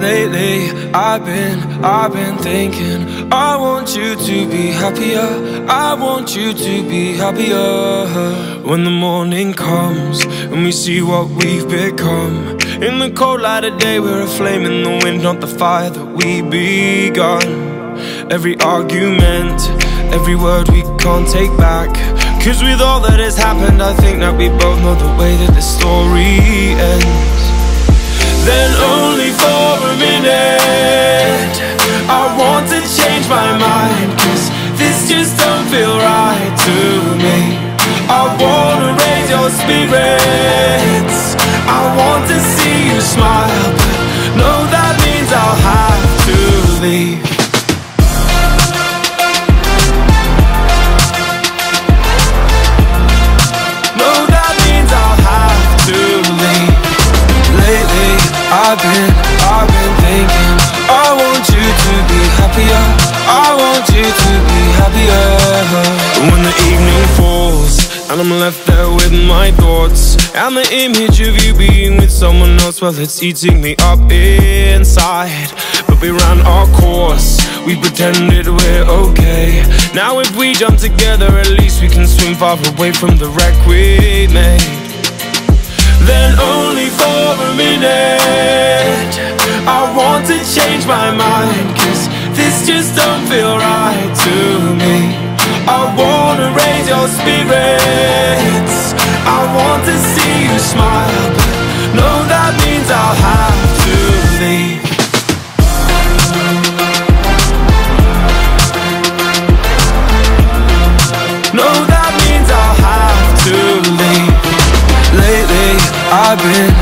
Lately, I've been thinking, I want you to be happier, I want you to be happier. When the morning comes, and we see what we've become. In the cold light of day, we're a flame in the wind, not the fire that we begun. Every argument, every word we can't take back. Cause with all that has happened, I think that we both know the way that the story ends. Then only for a minute I want to change my mind, cause this just don't feel right to me. I wanna raise your spirits, I want to see you smile, but no, that means I'll have to leave. No, that means I'll have to leave. Lately, I've been thinking, I want you to be happier, I want you to be happier. When the evening falls and I'm left there with my thoughts, and the image of you being with someone else, well, it's eating me up inside. But we ran our course, we pretended we're okay. Now if we jump together, at least we can swim far away from the wreck we made. Then only for a minute I want to change my mind, cause this just don't feel right to me. I wanna raise your spirits, I want to see you smile, but no, that means I'll have to leave. No, that means I'll have to leave. Lately, I've been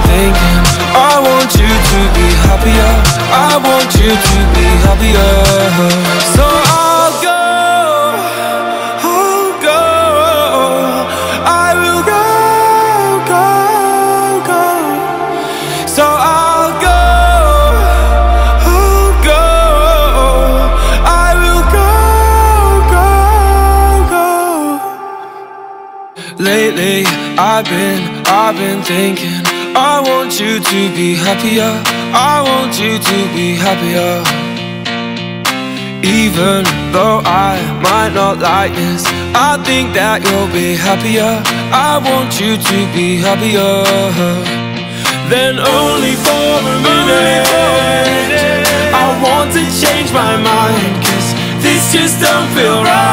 thinking, I want you to be happier, I want you to be happier. So I'll go, I will go. So I'll go, I will go. Lately, I've been thinking, I want you to be happier, I want you to be happier. Even though I might not like this, I think that you'll be happier, I want you to be happier. Then only for a minute I want to change my mind, cause this just don't feel right.